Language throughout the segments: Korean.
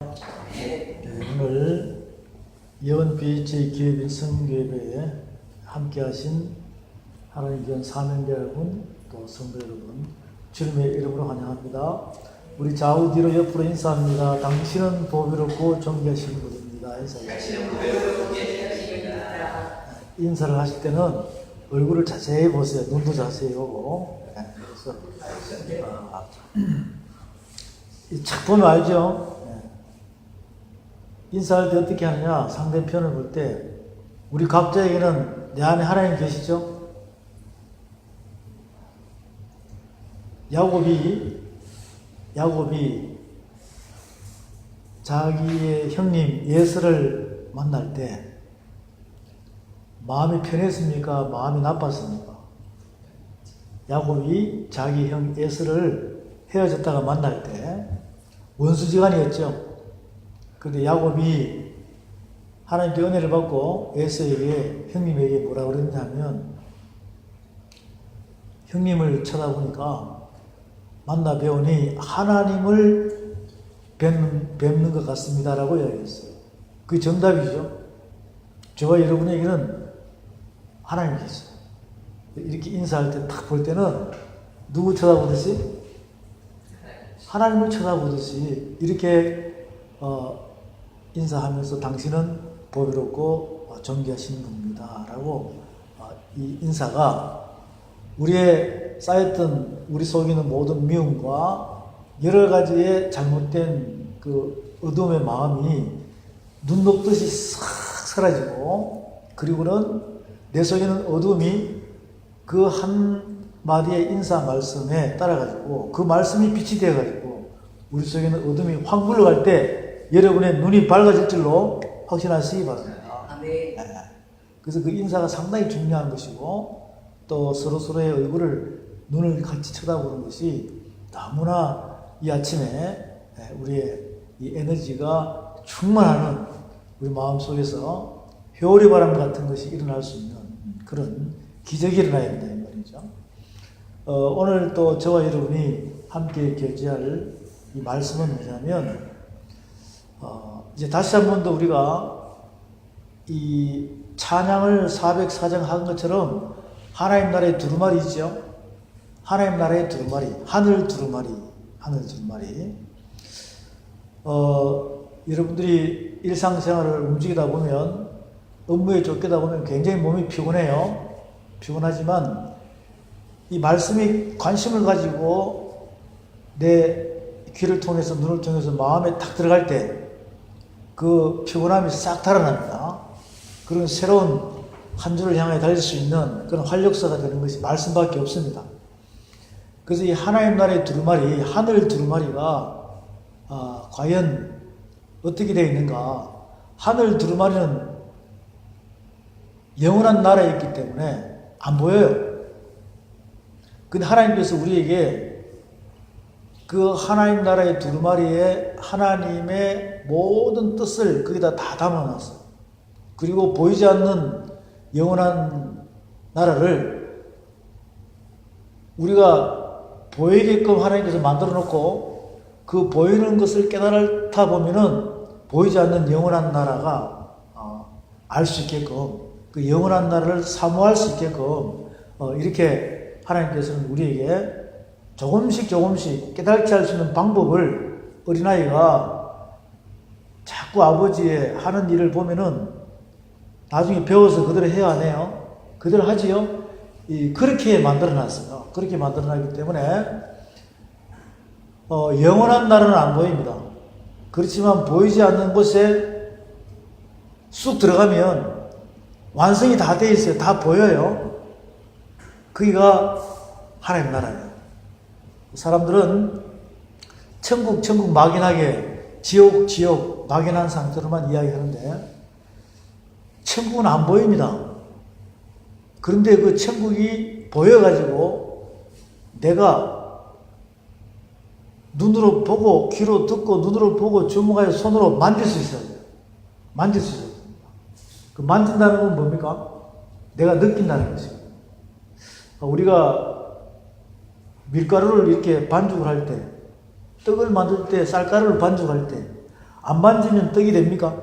네, 오늘 예원 BHA 기업인 성교회에 함께 하신 하나님 귀한 사명자 여러분, 또 성도 여러분, 주님의 이름으로 환영합니다. 우리 좌우 뒤로 옆으로 인사합니다. 당신은 보배롭고 존귀하신 분입니다. 인사를 하실 때는 얼굴을 자세히 보세요. 눈도 자세히 보고. 그래서 착 보면 알죠? 인사할 때 어떻게 하느냐? 상대편을 볼 때 우리 각자에게는 내 안에 하나님 계시죠? 야곱이 자기의 형님 예서를 만날 때 마음이 편했습니까? 마음이 나빴습니까? 야곱이 자기 형 예서를 헤어졌다가 만날 때 원수지간이었죠. 그런데 야곱이 하나님께 은혜를 받고 에서에게 형님에게 뭐라 그랬냐면, 형님을 쳐다보니까 만나 배우니 하나님을 뵙는 것 같습니다라고 이야기했어요. 그게 정답이죠. 저와 여러분에게는 하나님이 계세요. 이렇게 인사할 때 딱 볼 때는 누구 쳐다보듯이? 하나님을 쳐다보듯이 이렇게 인사하면서 당신은 보배롭고 존귀하신 분입니다 라고 이 인사가 우리의 쌓였던 우리 속에 있는 모든 미움과 여러 가지의 잘못된 그 어둠의 마음이 눈 녹듯이 싹 사라지고, 그리고는 내 속에 있는 어둠이 그 한마디의 인사 말씀에 따라가지고 그 말씀이 빛이 되어가지고 우리 속에 있는 어둠이 확 물러갈 때 여러분의 눈이 밝아질 줄로 확신하시기 바랍니다. 아멘. 그래서 그 인사가 상당히 중요한 것이고, 또 서로서로의 얼굴을 눈을 같이 쳐다보는 것이 너무나 이 아침에 우리의 이 에너지가 충만하는 우리 마음속에서 회오리 바람 같은 것이 일어날 수 있는 그런 기적이 일어나야 된다 이 말이죠. 오늘 또 저와 여러분이 함께 교제할 이 말씀은 뭐냐면, 이제 다시 한 번 더 우리가 이 찬양을 404장 한 것처럼 하나님 나라의 두루마리 있죠. 하나님 나라의 두루마리, 하늘 두루마리. 여러분들이 일상생활을 움직이다 보면, 업무에 쫓기다 보면 굉장히 몸이 피곤해요. 피곤하지만 이 말씀이 관심을 가지고 내 귀를 통해서, 눈을 통해서 마음에 딱 들어갈 때 그 피곤함이 싹 달아납니다. 그런 새로운 한 주를 향해 달릴 수 있는 그런 활력소가 되는 것이 말씀밖에 없습니다. 그래서 이 하나님 나라의 두루마리, 하늘 두루마리가 과연 어떻게 되어 있는가? 하늘 두루마리는 영원한 나라에 있기 때문에 안 보여요. 근데 하나님께서 우리에게 그 하나님 나라의 두루마리에 하나님의 모든 뜻을 거기다 다 담아놨어요. 그리고 보이지 않는 영원한 나라를 우리가 보이게끔 하나님께서 만들어 놓고, 그 보이는 것을 깨달다 보면은 보이지 않는 영원한 나라가 알 수 있게끔, 그 영원한 나라를 사모할 수 있게끔 이렇게 하나님께서는 우리에게 조금씩 깨닫게 할 수 있는 방법을, 어린아이가 자꾸 아버지의 하는 일을 보면은 나중에 배워서 그대로 해야 하네요. 그대로 하지요. 그렇게 만들어놨어요. 그렇게 만들어놨기 때문에 영원한 나라는 안 보입니다. 그렇지만 보이지 않는 곳에 쑥 들어가면 완성이 다 돼 있어요. 다 보여요. 거기가 하나님 나라예요. 사람들은 천국 막연하게, 지옥 막연한 상태로만 이야기하는데 천국은 안 보입니다. 그런데 그 천국이 보여가지고 내가 눈으로 보고, 귀로 듣고, 눈으로 보고, 주목하여 손으로 만질 수 있어야 돼요. 만질 수 있어야 됩니다. 그 만진다는 건 뭡니까? 내가 느낀다는 것이에요. 우리가 밀가루를 이렇게 반죽을 할 때, 떡을 만들 때 쌀가루를 반죽할 때 안 만지면 떡이 됩니까?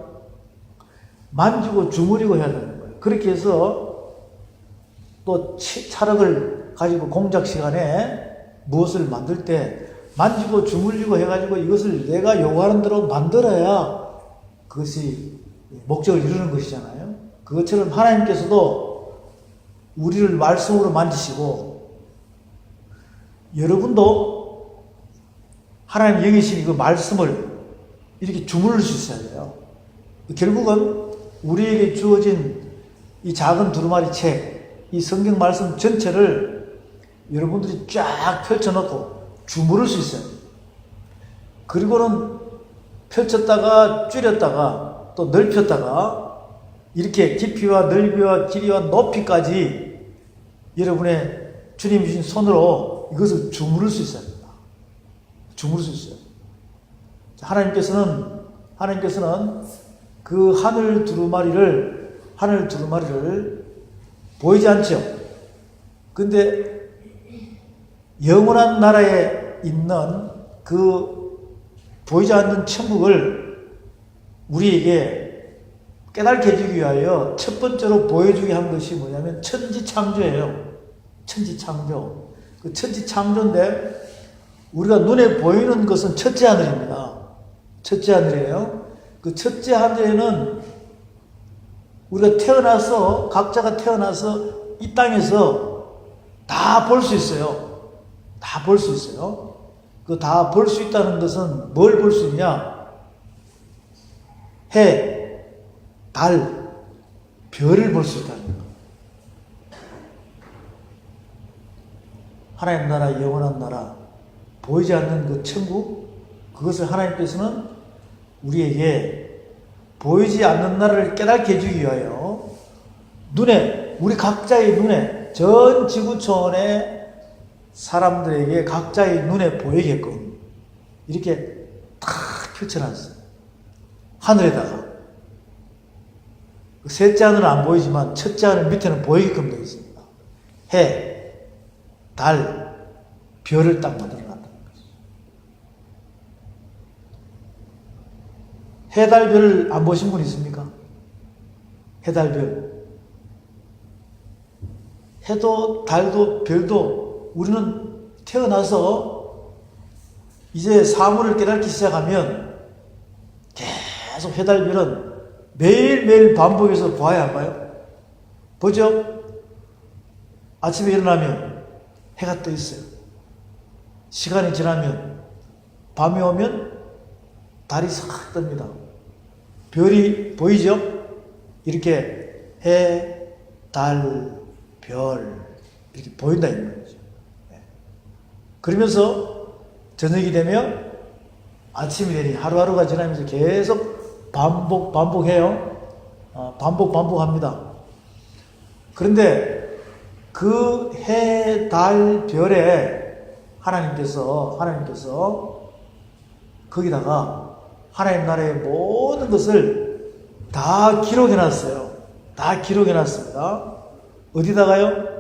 만지고 주무리고 해야 되는 거예요. 그렇게 해서 또 찰흙을 가지고 공작 시간에 무엇을 만들 때 만지고 주물리고 해가지고 이것을 내가 요구하는 대로 만들어야 그것이 목적을 이루는 것이잖아요. 그것처럼 하나님께서도 우리를 말씀으로 만지시고 여러분도 하나님 여기신 그 말씀을 이렇게 주물릴 수 있어야 돼요. 결국은 우리에게 주어진 이 작은 두루마리 책, 이 성경 말씀 전체를 여러분들이 쫙 펼쳐놓고 주무를 수 있어요. 그리고는 펼쳤다가 줄였다가 또 넓혔다가 이렇게 깊이와 넓이와 길이와 높이까지 여러분의 주님 주신 손으로 이것을 주무를 수 있어야 합니다. 주무를 수 있어요. 하나님께서는 그 하늘 두루마리를 보이지 않죠. 근데 영원한 나라에 있는 그 보이지 않는 천국을 우리에게 깨닫게 해주기 위하여 첫 번째로 보여주게 한 것이 뭐냐면 천지창조예요. 천지창조. 그 천지창조인데 우리가 눈에 보이는 것은 첫째 하늘입니다. 첫째 하늘이에요. 그 첫째 하늘에는 우리가 각자가 태어나서 이 땅에서 다 볼 수 있어요. 다 볼 수 있어요. 그 다 볼 수 있다는 것은 뭘 볼 수 있냐? 해, 달, 별을 볼 수 있다는 거예요. 하나님 나라, 영원한 나라, 보이지 않는 그 천국, 그것을 하나님께서는 우리에게 보이지 않는 나라를 깨닫게 해주기 위하여 우리 각자의 눈에, 전 지구촌의 사람들에게 각자의 눈에 보이게끔 이렇게 탁 펼쳐놨어요. 하늘에다가. 셋째 하늘은 안 보이지만 첫째 하늘 밑에는 보이게끔 되어 있습니다. 해, 달, 별을 딱 만들어놨다는 거죠. 해, 달, 별을 안 보신 분 있습니까? 해, 달, 별. 해도, 달도, 별도 우리는 태어나서 이제 사물을 깨닫기 시작하면 계속 해, 달, 별은 매일매일 반복해서 봐야 안 봐요? 보죠? 아침에 일어나면 해가 떠 있어요. 시간이 지나면 밤이 오면 달이 싹 뜹니다. 별이 보이죠? 이렇게 해, 달, 별 이렇게 보인다 이 말이죠. 그러면서 저녁이 되면 아침이 되니 하루하루가 지나면서 계속 반복해요. 반복합니다. 그런데 그 해, 달, 별에 하나님께서 거기다가 하나님 나라의 모든 것을 다 기록해놨어요. 다 기록해놨습니다. 어디다가요?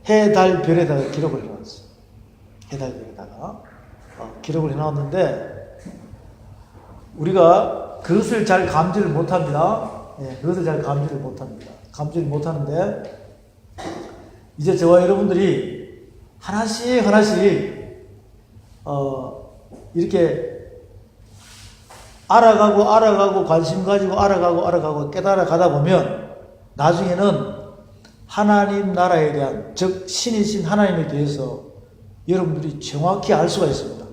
해, 달, 별에다가 기록을 해놨어요. 해, 달, 별에다가 기록을 해놨는데 우리가 그것을 잘 감지를 못합니다. 그것을 잘 감지를 못합니다. 감지를 못하는데 이제 저와 여러분들이 하나씩 이렇게 알아가고 관심 가지고 알아가고 깨달아 가다 보면 나중에는 하나님 나라에 대한, 즉 신이신 하나님에 대해서 여러분들이 정확히 알 수가 있습니다.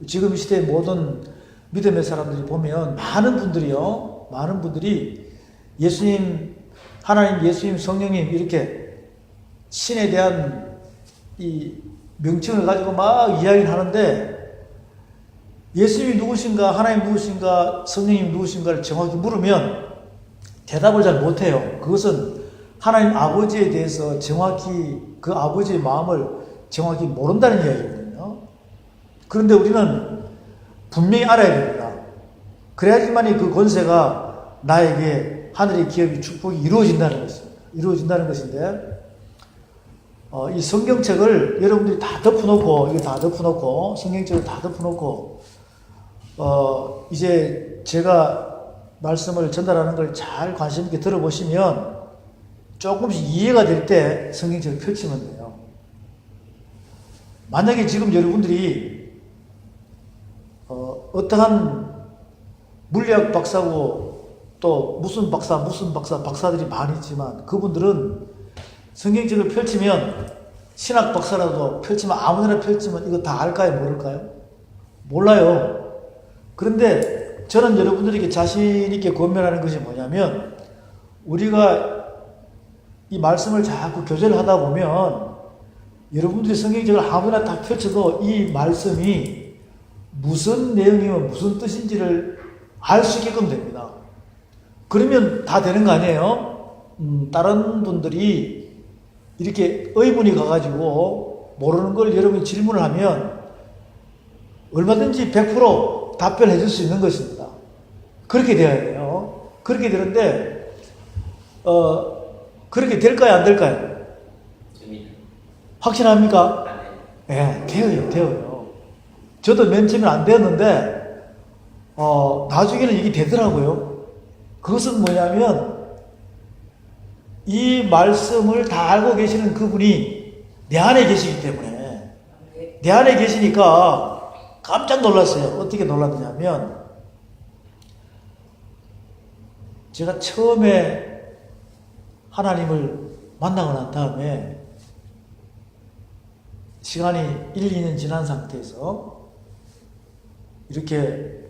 지금 이 시대의 모든 믿음의 사람들이 보면 많은 분들이 예수님, 하나님, 예수님, 성령님 이렇게 신에 대한 이 명칭을 가지고 막 이야기를 하는데 예수님이 누구신가, 하나님 누구신가, 성령님 누구신가를 정확히 물으면 대답을 잘 못해요. 그것은 하나님 아버지에 대해서 정확히 그 아버지의 마음을 정확히 모른다는 이야기거든요. 그런데 우리는 분명히 알아야 됩니다. 그래야지만이 그 권세가 나에게 하늘의 기업이 축복이 이루어진다는 것인데 이 성경책을 여러분들이 다 덮어놓고 성경책을 다 덮어놓고 이제 제가 말씀을 전달하는 걸 잘 관심 있게 들어보시면 조금씩 이해가 될 때 성경책을 펼치면 돼요. 만약에 지금 여러분들이 어떠한 물리학 박사고 또 무슨 박사들이 많이 있지만 그분들은 성경책을 펼치면 신학 박사라도 펼치면 아무데나 펼치면 이거 다 알까요? 모를까요? 몰라요. 그런데 저는 여러분들에게 자신 있게 권면하는 것이 뭐냐면 우리가 이 말씀을 자꾸 교제를 하다 보면 여러분들이 성경책을 아무나 다 펼쳐도 이 말씀이 무슨 내용이면 무슨 뜻인지를 알 수 있게끔 됩니다. 그러면 다 되는 거 아니에요? 다른 분들이 이렇게 의문이 가가지고 모르는 걸 여러분이 질문을 하면 얼마든지 100% 답변해 줄 수 있는 것입니다. 그렇게 되어야 돼요. 그렇게 되는데 그렇게 될까요? 안 될까요? 확신합니까? 예, 되어요. 저도 맨 처음에 안 되었는데 나중에는 이게 되더라고요. 그것은 뭐냐면 이 말씀을 다 알고 계시는 그분이 내 안에 계시기 때문에 내 안에 계시니까 깜짝 놀랐어요. 어떻게 놀랐냐면 제가 처음에 하나님을 만나고 난 다음에 시간이 1, 2년 지난 상태에서 이렇게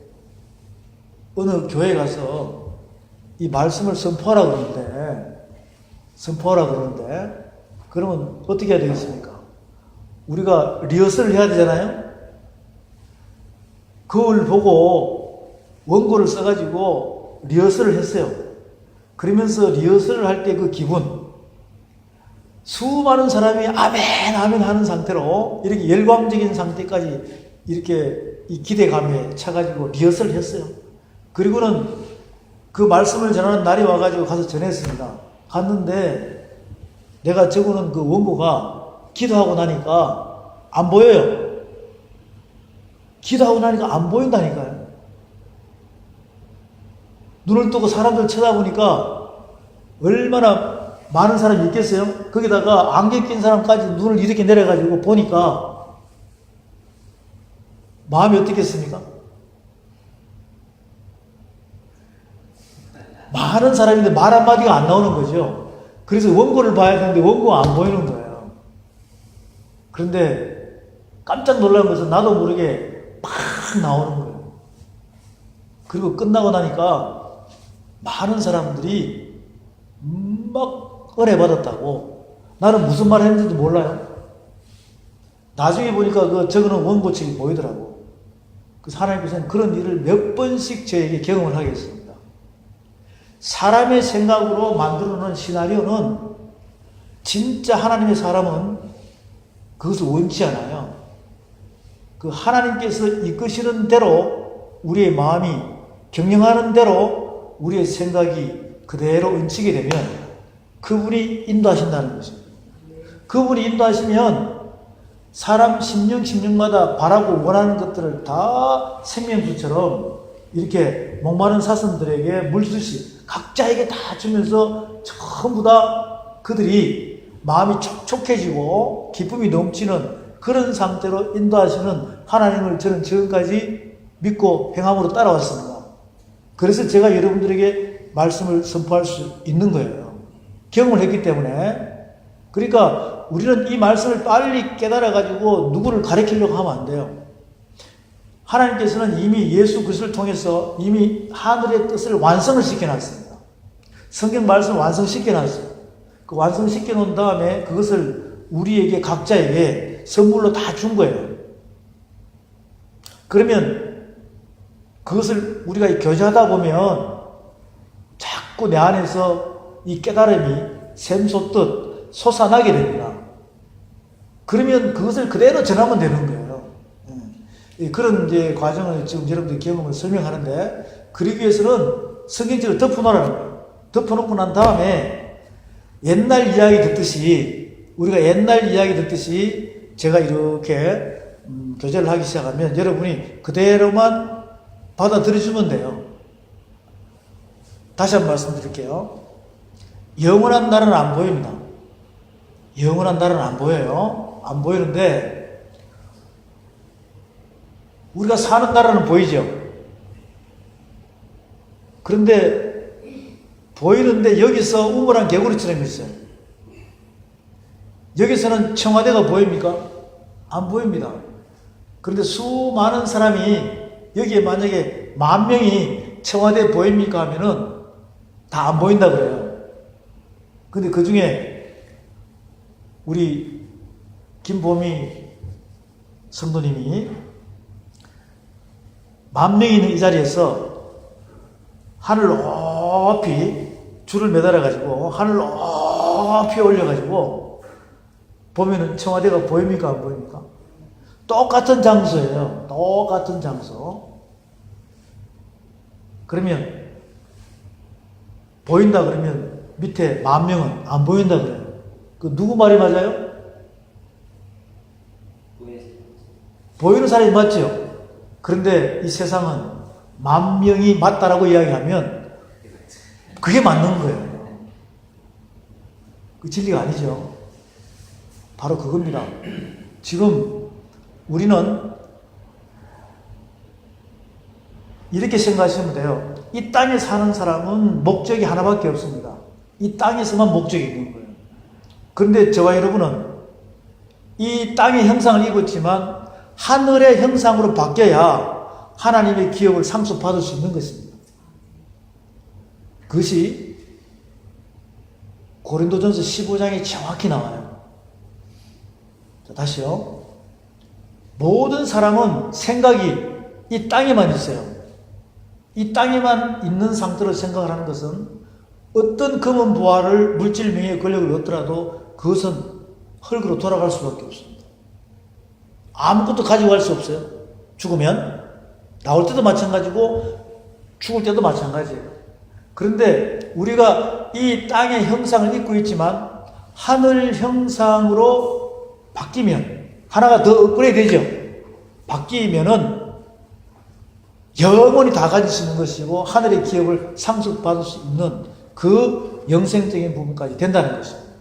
어느 교회에 가서 이 말씀을 선포하라고 그러는데 그러면 어떻게 해야 되겠습니까? 우리가 리허설을 해야 되잖아요? 그걸 보고 원고를 써가지고 리허설을 했어요. 그러면서 리허설을 할 때 그 기분, 수많은 사람이 아멘 아멘 하는 상태로 이렇게 열광적인 상태까지 이렇게 이 기대감에 차가지고 리허설을 했어요. 그리고는 그 말씀을 전하는 날이 와가지고 가서 전했습니다. 갔는데 내가 적어놓은 그 원고가 기도하고 나니까 안 보여요. 기도하고 나니까 안 보인다니까요. 눈을 뜨고 사람들 쳐다보니까 얼마나 많은 사람이 있겠어요? 거기다가 안경 낀 사람까지 눈을 이렇게 내려가지고 보니까 마음이 어떻겠습니까? 많은 사람인데 말 한마디가 안 나오는 거죠. 그래서 원고를 봐야 되는데 원고가 안 보이는 거예요. 그런데 깜짝 놀란 것은 나도 모르게 막 나오는 거예요. 그리고 끝나고 나니까 많은 사람들이 막 은혜 받았다고. 나는 무슨 말 했는지도 몰라요. 나중에 보니까 그 적어놓은 원고책이 보이더라고. 그래서 하나님께서는 그런 일을 몇 번씩 저에게 경험을 하게 했습니다. 사람의 생각으로 만들어 놓은 시나리오는 진짜 하나님의 사람은 그것을 원치 않아요. 그 하나님께서 이끄시는 대로 우리의 마음이 경영하는 대로 우리의 생각이 그대로 얹히게 되면 그분이 인도하신다는 것입니다. 그분이 인도하시면 사람 심령마다 바라고 원하는 것들을 다 생명수처럼 이렇게 목마른 사슴들에게 물 주듯이 각자에게 다 주면서 전부 다 그들이 마음이 촉촉해지고 기쁨이 넘치는 그런 상태로 인도하시는 하나님을 저는 지금까지 믿고 행함으로 따라왔습니다. 그래서 제가 여러분들에게 말씀을 선포할 수 있는 거예요. 경험을 했기 때문에. 그러니까 우리는 이 말씀을 빨리 깨달아가지고 누구를 가르치려고 하면 안 돼요. 하나님께서는 이미 예수 그리스도를 통해서 이미 하늘의 뜻을 완성을 시켜놨습니다. 성경 말씀을 완성시켜놨어요. 그 완성시켜 놓은 다음에 그것을 우리에게 각자에게 선물로 다 준 거예요. 그러면 그것을 우리가 교제하다 보면 자꾸 내 안에서 이 깨달음이 샘솟듯 솟아나게 됩니다. 그러면 그것을 그대로 전하면 되는 거예요. 그런 이제 과정을 지금 여러분들 경험을 설명하는데, 그러기 위해서는 성경책을 덮어놓으라는 거예요. 덮어놓고 난 다음에 옛날 이야기 듣듯이, 우리가 옛날 이야기 듣듯이 제가 이렇게 교제를 하기 시작하면 여러분이 그대로만 받아들여주면 돼요. 다시 한번 말씀드릴게요. 영원한 날은 안 보입니다. 영원한 날은 안 보여요. 안 보이는데 우리가 사는 나라는 보이죠. 그런데 보이는데 여기서 우물한 개구리처럼 있어요. 여기서는 청와대가 보입니까? 안 보입니다. 그런데 수많은 사람이 여기에 만약에 10,000명이 청와대 보입니까 하면은 다 안 보인다 그래요. 근데 그 중에 우리 김보미 성도님이 10,000명이 있는 이 자리에서 하늘 높이 줄을 매달아 가지고 하늘 높이 올려 가지고 보면은 청와대가 보입니까 안 보입니까? 똑같은 장소예요. 똑같은 장소. 그러면 보인다 그러면 밑에 10,000명은 안 보인다 그래요. 그 누구 말이 맞아요? 보이는 사람이 맞죠? 그런데 이 세상은 10,000명이 맞다라고 이야기하면 그게 맞는 거예요. 그 진리가 아니죠. 바로 그겁니다. 지금 우리는 이렇게 생각하시면 돼요. 이 땅에 사는 사람은 목적이 하나밖에 없습니다. 이 땅에서만 목적이 있는 거예요. 그런데 저와 여러분은 이 땅의 형상을 입었지만 하늘의 형상으로 바뀌어야 하나님의 기업을 상속받을 수 있는 것입니다. 그것이 고린도전서 15장에 정확히 나와요. 자, 다시요. 모든 사람은 생각이 이 땅에만 있어요. 이 땅에만 있는 상태로 생각을 하는 것은 어떤 금은 부활을 물질 명예의 권력을 얻더라도 그것은 흙으로 돌아갈 수밖에 없습니다. 아무것도 가지고 갈 수 없어요. 죽으면 나올 때도 마찬가지고 죽을 때도 마찬가지예요. 그런데 우리가 이 땅의 형상을 입고 있지만 하늘 형상으로 바뀌면 하나가 더 업그레이드 되죠. 바뀌면은 영원히 다 가질 수 있는 것이고 하늘의 기업을 상속받을 수 있는 그 영생적인 부분까지 된다는 것입니다.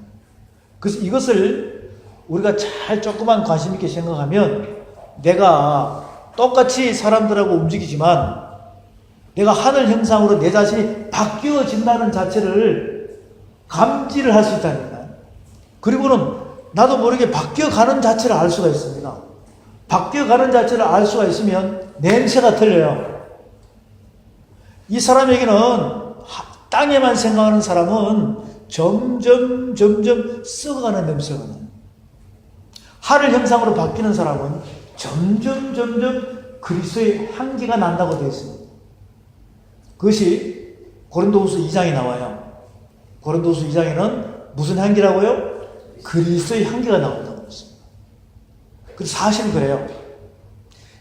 그래서 이것을 우리가 잘 조금만 관심 있게 생각하면 내가 똑같이 사람들하고 움직이지만 내가 하늘 형상으로 내 자신이 바뀌어진다는 자체를 감지를 할 수 있다니까요. 그리고는 나도 모르게 바뀌어가는 자체를 알 수가 있습니다. 바뀌어가는 자체를 알 수가 있으면 냄새가 틀려요. 이 사람에게는 땅에만 생각하는 사람은 점점 썩어가는 냄새가 나요. 하늘 형상으로 바뀌는 사람은 점점 그리스도의 향기가 난다고 되어 있습니다. 그것이 고린도후서 2장에 나와요. 고린도후서 2장에는 무슨 향기라고요? 그리스도의 향기가 나온다고 했습니다. 그래서 사실은 그래요.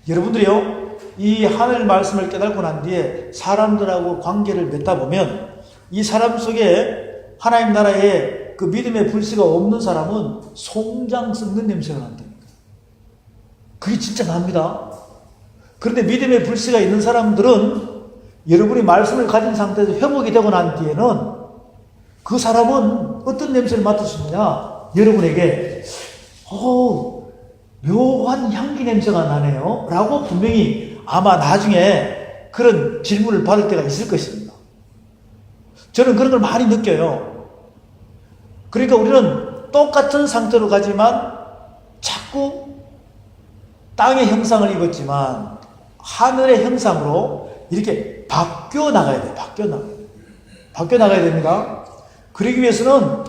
여러분들이요, 이 하늘 말씀을 깨닫고 난 뒤에 사람들하고 관계를 맺다 보면 이 사람 속에 하나님 나라에 그 믿음의 불씨가 없는 사람은 송장 썩는 냄새가 난다니까. 그게 진짜 납니다. 그런데 믿음의 불씨가 있는 사람들은 여러분이 말씀을 가진 상태에서 회복이 되고 난 뒤에는 그 사람은 어떤 냄새를 맡을 수 있느냐? 여러분에게 묘한 향기 냄새가 나네요 라고 분명히 아마 나중에 그런 질문을 받을 때가 있을 것입니다. 저는 그런 걸 많이 느껴요. 그러니까 우리는 똑같은 상태로 가지만 자꾸 땅의 형상을 입었지만 하늘의 형상으로 이렇게 바뀌어 나가야 돼요. 바뀌어 나가야 됩니다. 그러기 위해서는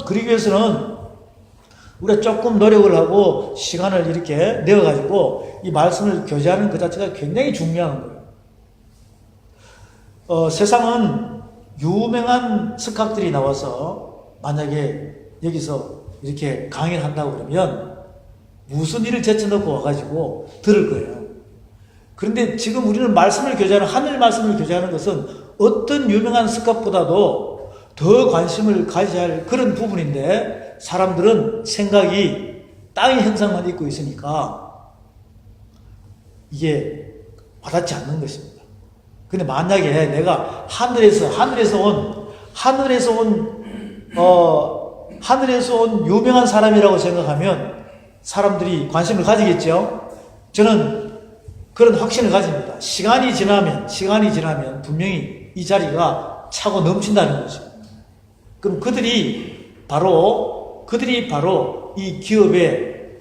우리가 조금 노력을 하고 시간을 이렇게 내어가지고 이 말씀을 교제하는 그 자체가 굉장히 중요한 거예요. 세상은 유명한 석학들이 나와서 만약에 여기서 이렇게 강의를 한다고 그러면 무슨 일을 제쳐놓고 와가지고 들을 거예요. 그런데 지금 우리는 말씀을 교제하는, 하늘 말씀을 교제하는 것은 어떤 유명한 석학보다도 더 관심을 가져야 할 그런 부분인데 사람들은 생각이 땅의 형상만 입고 있으니까 이게 와닿지 않는 것입니다. 근데 만약에 내가 하늘에서 온 유명한 사람이라고 생각하면 사람들이 관심을 가지겠죠? 저는 그런 확신을 가집니다. 시간이 지나면 분명히 이 자리가 차고 넘친다는 거죠. 그럼 그들이 바로 이 기업의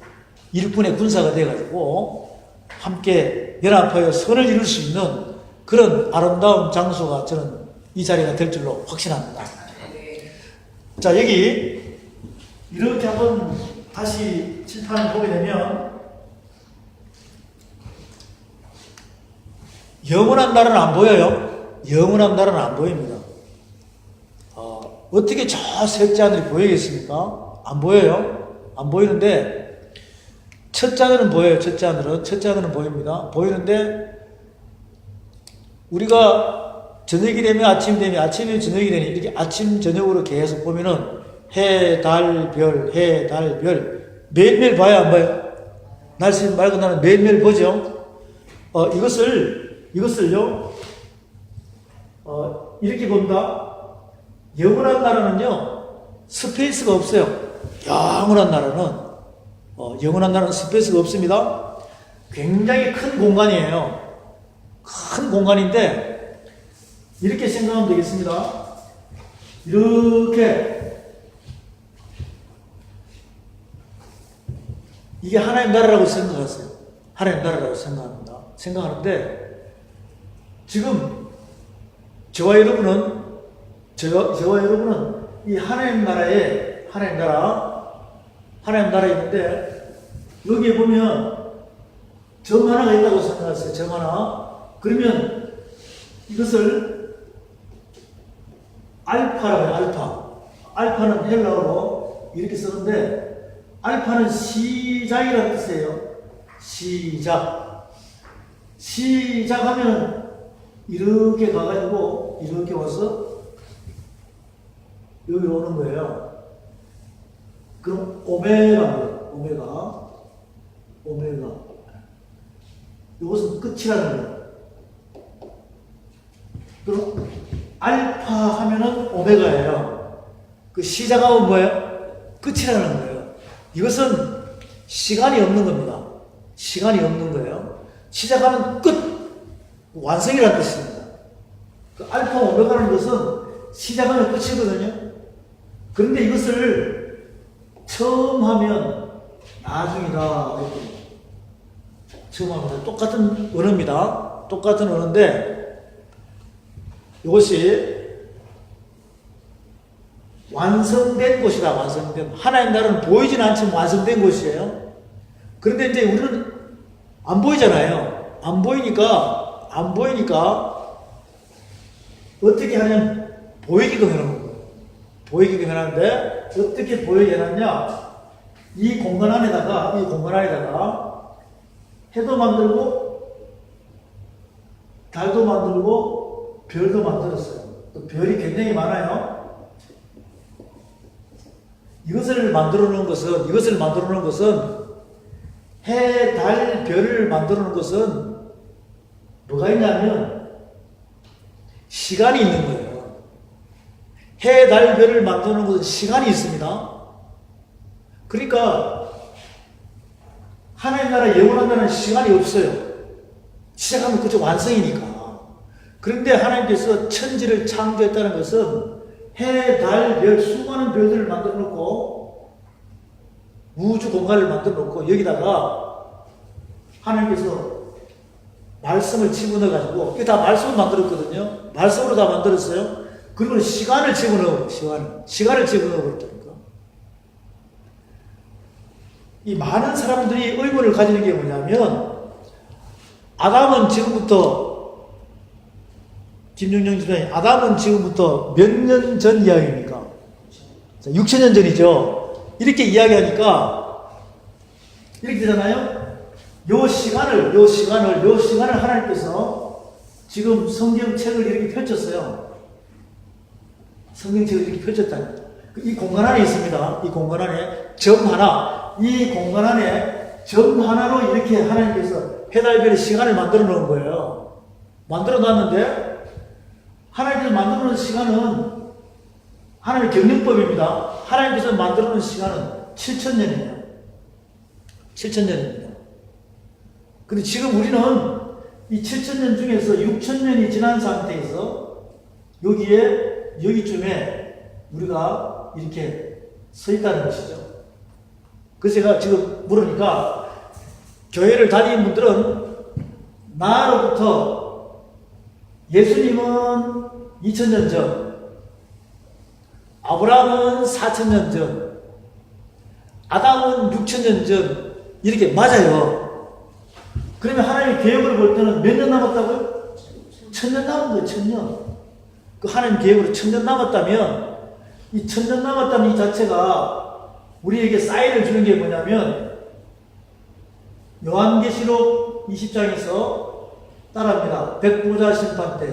일꾼의 군사가 돼가지고 함께 연합하여 선을 이룰 수 있는 그런 아름다운 장소가 저는 이 자리가 될 줄로 확신합니다. 자, 여기 이렇게 한번 다시 칠판을 보게 되면 영원한 나라는 안 보여요. 영원한 나라는 안 보입니다. 어떻게 저 셋째 하늘이 보이겠습니까? 안 보여요. 안 보이는데 첫째 하늘은 보여요. 첫째 하늘은 보입니다. 보이는데 우리가 저녁이 되면 아침이 되면 아침이 저녁이 되니 이렇게 아침 저녁으로 계속 보면은 해, 달, 별 매일매일 봐요, 안 봐요? 날씨 맑은 날은 매일매일 보죠. 이것을요 이렇게 본다. 영원한 나라는요 스페이스가 없어요. 영원한 나라는 스페이스가 없습니다. 굉장히 큰 공간이에요. 큰 공간인데 이렇게 생각하면 되겠습니다. 이렇게 이게 하나님 나라라고 생각하세요. 하나님 나라라고 생각하는데 지금 저와 여러분은 이 하나님 나라에 있는데 여기에 보면 점 하나가 있다고 생각하세요. 점 하나. 그러면 이것을 알파라고 해요. 알파는 헬라어로 이렇게 쓰는데 알파는 시작이라는 뜻이에요. 시작하면 이렇게 가가지고 이렇게 와서 여기로 오는 거예요. 그럼 오메가. 이것은 끝이라는 거예요. 그럼 알파 하면은 오메가예요. 그 시작하면 뭐예요? 끝이라는 거예요. 이것은 시간이 없는 겁니다. 시간이 없는 거예요. 시작하면 끝, 완성이라는 뜻입니다. 그 알파 오메가라는 것은 시작하면 끝이거든요. 그런데 이것을 처음 하면 나중이다. 처음 하면 똑같은 언어입니다. 똑같은 언어인데 이것이 완성된 곳이다. 완성된. 하나님 나라는 보이진 않지만 완성된 곳이에요. 그런데 이제 우리는 안 보이잖아요. 안 보이니까 어떻게 하냐면 보이기도 해놓은 거예요. 보이기도 해놨는데 어떻게 보이게 해놨냐? 이 공간 안에다가 해도 만들고 달도 만들고 별도 만들었어요. 또 별이 굉장히 많아요. 이것을 만들어 놓은 것은 해, 달, 별을 만들어 놓은 것은 뭐가 있냐면 시간이 있는 거예요. 해, 달, 별을 만들어 놓은 것은 시간이 있습니다. 그러니까 하나님 나라 영원한 나라는 시간이 없어요. 시작하면 그저 완성이니까. 그런데 하나님께서 천지를 창조했다는 것은 해, 달, 별, 수많은 별들을 만들어 놓고 우주 공간을 만들어 놓고 여기다가 하나님께서 말씀을 집어넣어 가지고 이게 다 말씀을 만들었거든요. 말씀으로 다 만들었어요. 그리고 시간을 집어넣어. 시간을 집어넣어 버렸다니까. 이 많은 사람들이 의문을 가지는 게 뭐냐면 아담은 지금부터 김용정 집사님, 아담은 지금부터 몇 년 전 이야기입니까? 6,000년 전이죠. 이렇게 이야기하니까 이렇게 되잖아요. 요 시간을 하나님께서 지금 성경책을 이렇게 펼쳤어요. 성경책을 이렇게 펼쳤다니. 이 공간 안에 있습니다. 이 공간 안에 점 하나, 이 공간 안에 점 하나로 이렇게 하나님께서 해달별의 시간을 만들어 놓은 거예요. 만들어 놨는데 하나님께서 만들어 놓은 시간은 하나님의 경영법입니다. 하나님께서 만들어 놓은 시간은 7,000년이에요. 7,000년입니다. 근데 지금 우리는 이 7,000년 중에서 6,000년이 지난 상태에서 여기쯤에 우리가 이렇게 서 있다는 것이죠. 그래서 제가 지금 물으니까 교회를 다니는 분들은 나로부터 예수님은 2,000년 전, 아브라함은 4,000년 전, 아담은 6,000년 전, 이렇게 맞아요. 그러면 하나님의 계획을 볼 때는 몇 년 남았다고요? 1,000년 남은 거예요, 1,000년. 그 하나님 계획으로 1,000년 남았다면, 이 1,000년 남았다는 이 자체가 우리에게 사인을 주는 게 뭐냐면, 요한계시록 20장에서 따라합니다. 백보자 심판 때.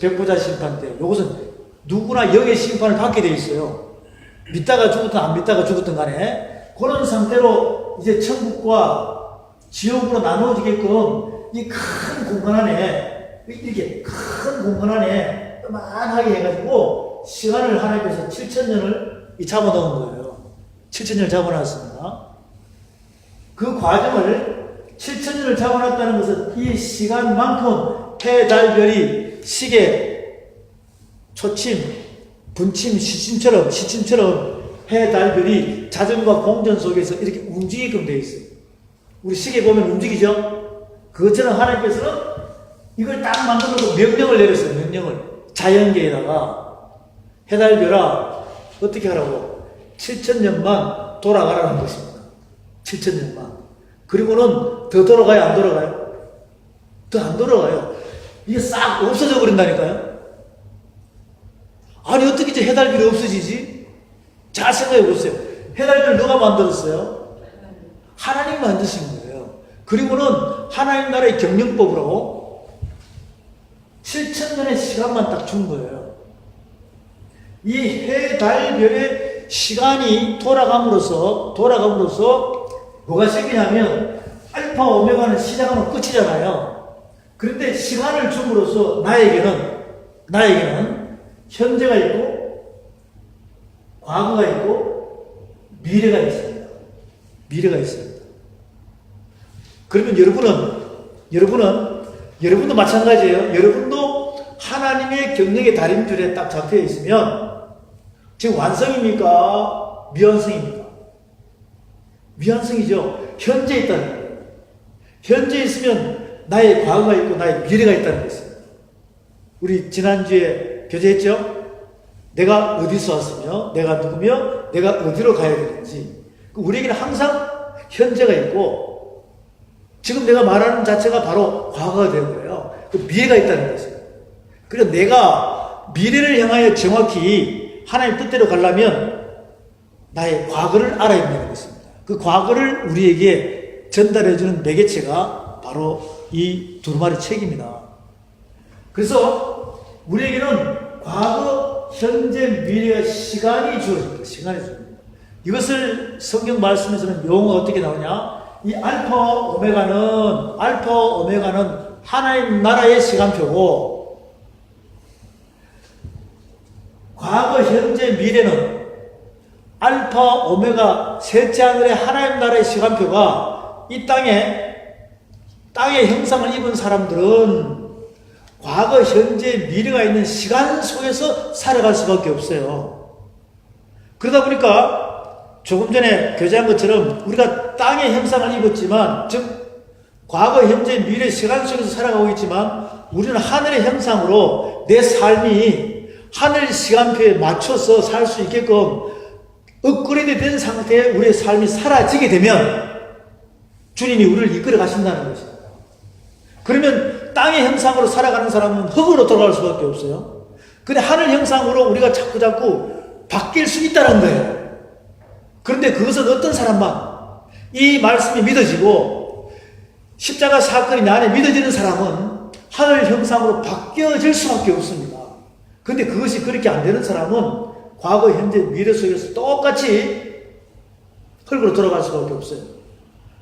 백보자 심판 때. 이것은 누구나 영의 심판을 받게 되어 있어요. 믿다가 죽었든 안 믿다가 죽었든 간에 그런 상태로 이제 천국과 지옥으로 나누어지게끔 이 큰 공간 안에 이렇게 큰 공간 안에 요만하게 해가지고 시간을 하나님께서 7,000년을 잡아놓은 거예요. 7,000년을 잡아놨습니다. 그 과정을 7,000년을 잡아놨다는 것은 이 시간만큼 해, 달, 별이 시계, 초침, 분침, 시침처럼 해, 달, 별이 자전과 공전 속에서 이렇게 움직이게끔 되어 있어요. 우리 시계 보면 움직이죠? 그것처럼 하나님께서는 이걸 딱 만들어서 명령을 내렸어요. 명령을. 자연계에다가 해, 달, 별아 어떻게 하라고? 7,000년만 돌아가라는 것입니다. 7,000년만. 그리고는 더 돌아가요? 안 돌아가요? 더 안 돌아가요. 이게 싹 없어져 버린다니까요. 아니 어떻게 이제 해달별이 없어지지? 잘 생각해 보세요. 해달별 누가 만들었어요? 하나님 만드신 거예요. 그리고는 하나님 나라의 경영법으로 7,000년의 시간만 딱 준 거예요. 이 해, 달, 별의 시간이 돌아감으로써 뭐가 생기냐면 알파, 오메가는 시작하면 끝이잖아요. 그런데 시간을 줌으로써 나에게는 현재가 있고 과거가 있고 미래가 있습니다. 미래가 있습니다. 그러면 여러분도 마찬가지예요. 여러분도 하나님의 경영의 다림줄에 딱 잡혀 있으면 지금 완성입니까? 미완성입니까? 미완성이죠. 현재 있다는 거예요. 현재 있으면 나의 과거가 있고 나의 미래가 있다는 것입니다. 우리 지난주에 교제했죠? 내가 어디서 왔으며 내가 누구며 내가 어디로 가야 되는지. 우리에게는 항상 현재가 있고 지금 내가 말하는 자체가 바로 과거가 되는 거예요. 그 미래가 있다는 것이에요. 그래서 내가 미래를 향하여 정확히 하나님 뜻대로 가려면 나의 과거를 알아야 된다는 것입니다. 그 과거를 우리에게 전달해주는 매개체가 바로 이 두루마리 책입니다. 그래서 우리에게는 과거, 현재, 미래의 시간이 주어집니다. 시간이 주어집니다. 이것을 성경 말씀에서는 용어가 어떻게 나오냐? 이 알파, 오메가는 하나님 나라의 시간표고 과거, 현재, 미래는 알파, 오메가 셋째 하늘의 하나님 나라의 시간표가 이 땅의 형상을 입은 사람들은 과거, 현재, 미래가 있는 시간 속에서 살아갈 수밖에 없어요. 그러다 보니까 조금 전에 교제한 것처럼 우리가 땅의 형상을 입었지만, 즉 과거, 현재, 미래 시간 속에서 살아가고 있지만 우리는 하늘의 형상으로 내 삶이 하늘 시간표에 맞춰서 살 수 있게끔 업그레이드 된 상태에 우리의 삶이 사라지게 되면 주님이 우리를 이끌어 가신다는 것입니다. 그러면 땅의 형상으로 살아가는 사람은 흙으로 돌아갈 수밖에 없어요. 근데 하늘 형상으로 우리가 자꾸 바뀔 수 있다는 거예요. 그런데 그것은 어떤 사람만 이 말씀이 믿어지고 십자가 사건이 내 안에 믿어지는 사람은 하늘 형상으로 바뀌어질 수밖에 없습니다. 그런데 그것이 그렇게 안 되는 사람은 과거, 현재, 미래 속에서 똑같이 흙으로 돌아갈 수밖에 없어요.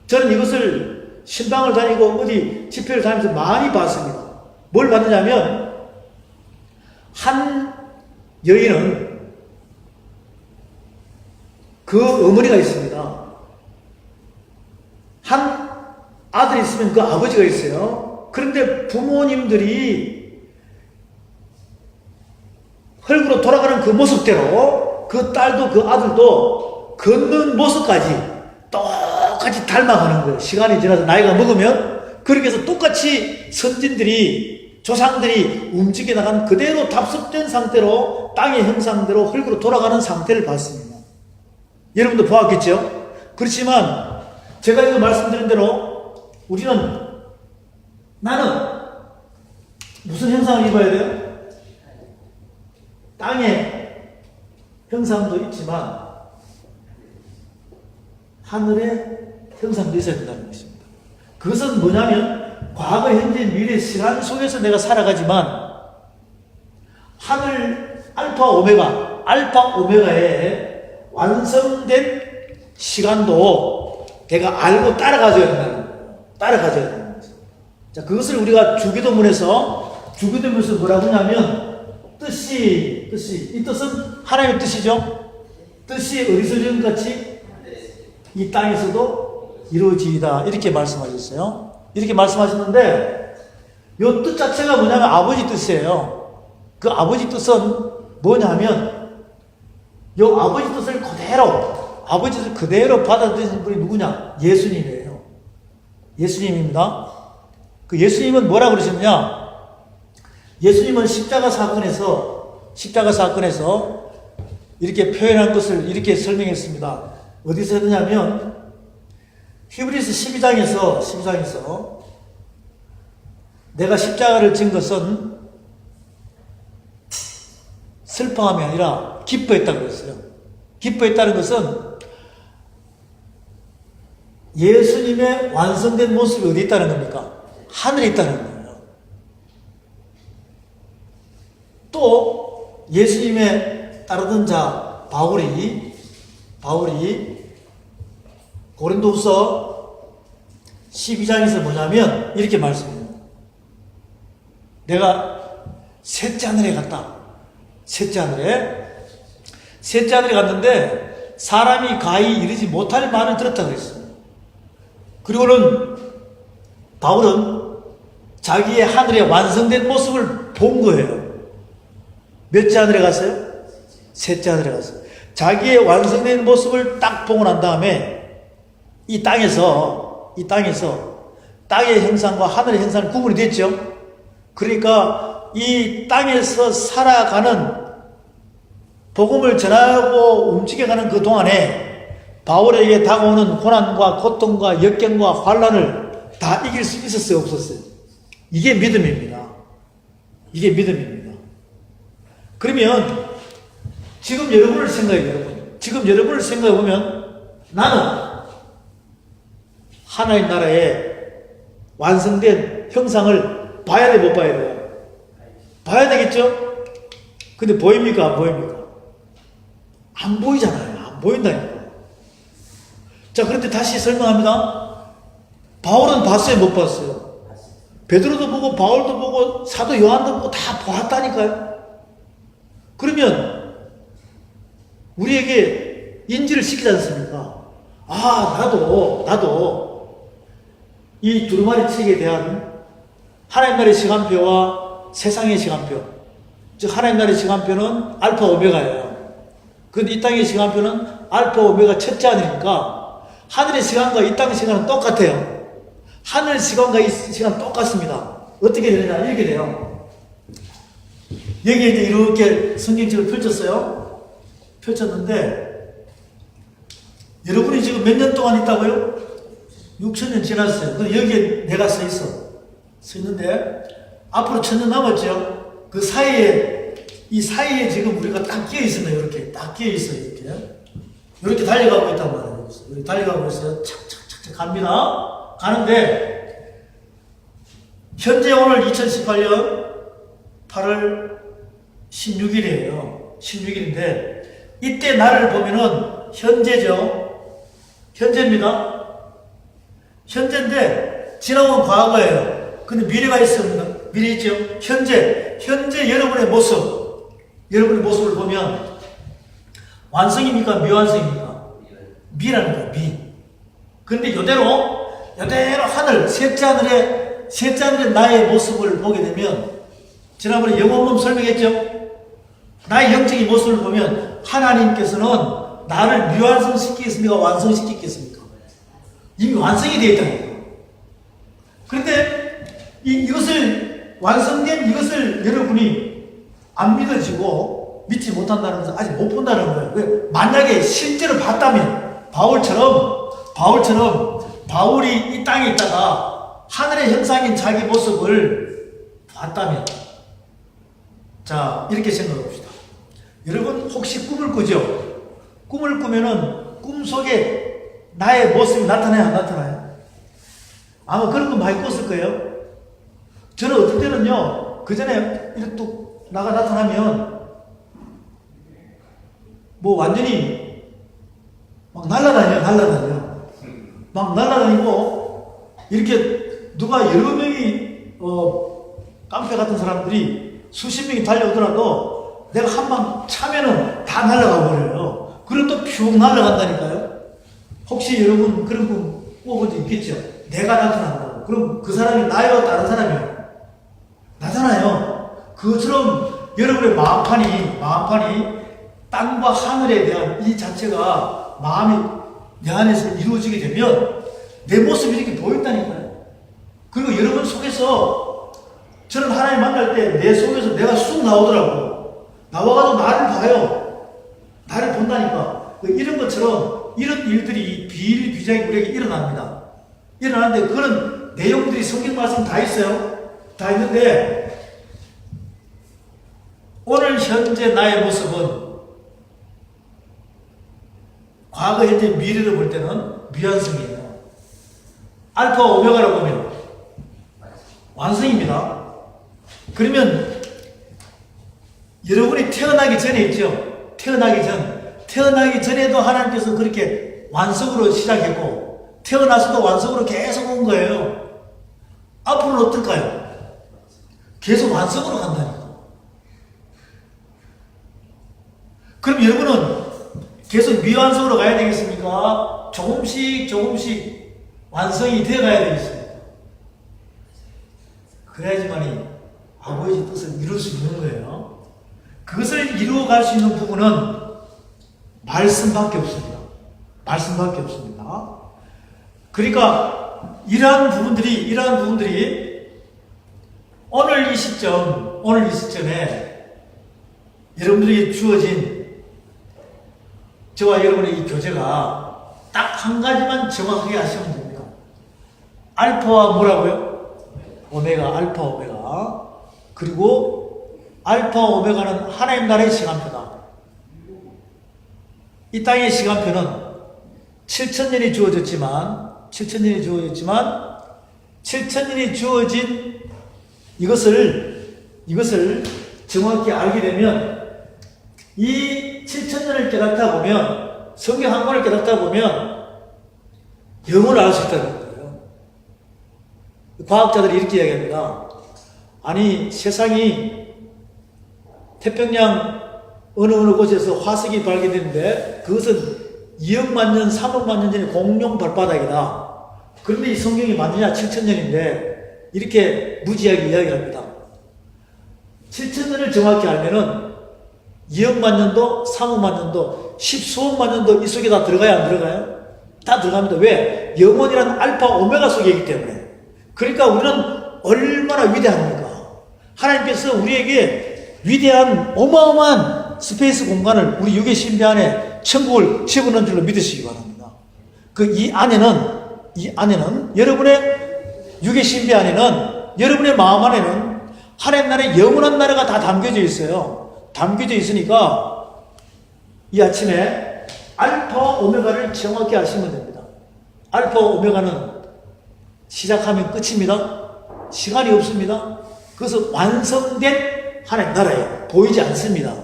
저는 이것을 신방을 다니고 어디 집회를 다니면서 많이 봤습니다. 뭘 받느냐면, 한 여인은 그 어머니가 있습니다. 한 아들이 있으면 그 아버지가 있어요. 그런데 부모님들이 흙으로 돌아가는 그 모습대로 그 딸도 그 아들도 걷는 모습까지 똑같이 닮아가는 거예요. 시간이 지나서 나이가 먹으면 그렇게 해서 똑같이 선진들이 조상들이 움직여 나간 그대로 답습된 상태로 땅의 형상대로 흙으로 돌아가는 상태를 봤습니다. 여러분도 보았겠죠? 그렇지만 제가 이거 말씀드린 대로 나는 무슨 형상을 입어야 돼요? 땅의 형상도 있지만 하늘의 형상도 있어야 된다는 것입니다. 그것은 뭐냐면 과거, 현재, 미래 시간 속에서 내가 살아가지만 하늘 알파 오메가의 완성된 시간도 내가 알고 따라가줘야 된다는 거예요. 따라가줘야 된다는 거죠. 자, 그것을 우리가 주기도문에서 뭐라고 하냐면 뜻이 이 뜻은 하나님의 뜻이죠. 뜻이 어디서 이룬 같이 이 땅에서도 이루어지이다 이렇게 말씀하셨어요. 이렇게 말씀하셨는데 이 뜻 자체가 뭐냐면 아버지 뜻이에요. 그 아버지 뜻은 뭐냐면 이 아버지 뜻을 그대로 받아들이신 분이 누구냐? 예수님이에요. 예수님입니다. 그 예수님은 뭐라고 그러셨냐? 예수님은 십자가 사건에서 이렇게 표현한 것을 이렇게 설명했습니다. 어디서 했느냐면 히브리서 12장에서 내가 십자가를 진 것은 슬퍼함이 아니라 기뻐했다고 그랬어요. 기뻐했다는 것은 예수님의 완성된 모습이 어디 있다는 겁니까? 하늘에 있다는 거예요. 또 예수님의 따르던 자 바울이 고린도후서 12장에서 뭐냐면 이렇게 말씀해요. 내가 셋째 하늘에 갔다. 셋째 하늘에 갔는데 사람이 가히 이르지 못할 말을 들었다고 했어요. 그리고는 바울은 자기의 하늘의 완성된 모습을 본 거예요. 몇째 하늘에 갔어요? 셋째 하늘에 갔어요. 자기의 완성된 모습을 딱 보고 난 다음에 이 땅에서 땅의 형상과 하늘의 형상이 구분이 됐죠. 그러니까 이 땅에서 살아가는 복음을 전하고 움직여가는 그 동안에 바울에게 다가오는 고난과 고통과 역경과 환난을 다 이길 수 있었어요, 없었어요? 이게 믿음입니다. 그러면 지금 여러분을 생각해 보면 나는 하나님 나라의 완성된 형상을 봐야 돼, 못 봐야 돼요? 봐야 되겠죠? 근데 보입니까, 안 보입니까? 안 보이잖아요. 안 보인다니까. 자, 그런데 다시 설명합니다. 바울은 봤어요, 못 봤어요? 베드로도 보고 바울도 보고 사도 요한도 보고 다 보았다니까요. 그러면 우리에게 인지를 시키지 않습니까? 아, 나도 이 두루마리 책에 대한 하나님 나라의 시간표와 세상의 시간표, 즉 하나님 나라의 시간표는 알파 오메가예요. 그런데 이 땅의 시간표는 알파 오메가 첫째 하늘이니까 하늘의 시간과 이 땅의 시간은 똑같아요. 하늘 시간과 이 시간 똑같습니다. 어떻게 되느냐? 이렇게 돼요. 여기에 이제 이렇게 성경책을 펼쳤는데 여러분이 지금 몇 년 동안 있다고요? 6,000년 지났어요. 근데 여기에 내가 서 있는데 앞으로 1,000년 남았죠? 그 사이에 지금 우리가 딱 끼어 있습니다. 이렇게 딱 끼어 있어요. 이렇게 달려가고 있단 말이에요. 이렇게 달려가고 있어요. 착착착착 갑니다. 가는데 현재 오늘 2018년 8월 16일이에요. 16일인데 이때 날을 보면은 현재죠. 현재입니다. 현재인데 지나온 과거예요. 근데 미래가 있습니다. 미래 있죠? 현재 여러분의 모습을 보면 완성입니까? 미완성입니까? 미라는 거예요, 미. 그런데 이대로 하늘, 셋째 하늘의 나의 모습을 보게 되면, 지난번에 영혼론 설명했죠? 나의 영적인 모습을 보면, 하나님께서는 나를 미완성시키겠습니까? 완성시키겠습니까? 이미 완성이 되어 있다는 거예요. 그런데, 완성된 이것을 여러분이 안 믿어지고, 믿지 못한다는 것은 아직 못 본다는 거예요. 왜? 만약에 실제로 봤다면, 바울이 이 땅에 있다가 하늘의 형상인 자기 모습을 봤다면, 자, 이렇게 생각해 봅시다. 여러분, 혹시 꿈을 꾸죠? 꿈을 꾸면은 꿈 속에 나의 모습이 나타나요, 안 나타나요? 아마 그런 거 많이 꿨을 거예요. 저는 어떨 때는요, 그 전에 이렇게 또 나가 나타나면, 뭐 완전히 막 날아다니고, 이렇게 누가 여러 명이, 깡패 같은 사람들이 수십 명이 달려오더라도 내가 한 방 차면은 다 날아가 버려요. 그럼 또 퓨 날아간다니까요. 혹시 여러분 그런 거 꿔본 적 있겠죠? 내가 나타난다고. 그럼 그 사람이 나요? 다른 사람이요? 나잖아요. 그것처럼 여러분의 마음판이 땅과 하늘에 대한 이 자체가 마음이 내 안에서 이루어지게 되면 내 모습이 이렇게 보인다니까요. 그리고 여러분 속에서 저는 하나님 만날 때 내 속에서 내가 쑥 나오더라고. 나와가지고 나를 봐요. 나를 본다니까. 이런 것처럼 이런 일들이 비일비재하게 우리에게 일어납니다. 일어나는데 그런 내용들이 성경 말씀 다 있어요. 다 있는데 오늘 현재 나의 모습은 과거, 현재, 미래를 볼 때는 미완성이에요. 알파와 오메가라고 보면 완성입니다. 그러면 여러분이 태어나기 전에 있죠. 태어나기 전에도 하나님께서 그렇게 완성으로 시작했고 태어나서도 완성으로 계속 온 거예요. 앞으로는 어떨까요? 계속 완성으로 간다니까. 그럼 여러분은 계속 미완성으로 가야 되겠습니까? 조금씩 완성이 되어 가야 되겠습니까? 그래야지만이 아버지 뜻을 이룰 수 있는 거예요. 그것을 이루어갈 수 있는 부분은 말씀밖에 없습니다. 그러니까 이러한 부분들이 오늘 이 시점에 여러분들에게 주어진 저와 여러분의 이 교제가 딱 한 가지만 정확하게 하시면 됩니다. 알파와 뭐라고요? 오메가, 알파, 오메가. 그리고 알파, 오메가는 하나님 나라의 시간표다. 이 땅의 시간표는 7,000년이 주어졌지만 7,000년이 주어진 이것을 정확히 알게 되면 이 7,000년을 깨닫다 보면 성경 한 권을 깨닫다 보면 영혼을 알 수 있다는 거예요. 과학자들이 이렇게 이야기합니다. 아니 세상이 태평양 어느 곳에서 화석이 발견됐는데 그것은 2억만 년, 3억만 년 전에 공룡 발바닥이다. 그런데 이 성경이 맞느냐? 7,000년인데 이렇게 무지하게 이야기합니다. 7,000년을 정확히 알면은 2억만 년도, 3억만 년도, 10수억만 년도 이 속에 다 들어가야 안 들어가요? 다 들어갑니다. 왜? 영혼이란 알파, 오메가 속에 있기 때문에. 그러니까 우리는 얼마나 위대합니까? 하나님께서 우리에게 위대한 어마어마한 스페이스 공간을 우리 육의 신비 안에 천국을 집어넣은 줄로 믿으시기 바랍니다. 이 안에는 여러분의 육의 신비 안에는 여러분의 마음 안에는 하나님 나라의 영원한 나라가 다 담겨져 있어요. 담겨져 있으니까 이 아침에 알파와 오메가를 정확히 아시면 됩니다. 알파와 오메가는 시작하면 끝입니다. 시간이 없습니다. 그래서 완성된 하나님 나라에 보이지 않습니다.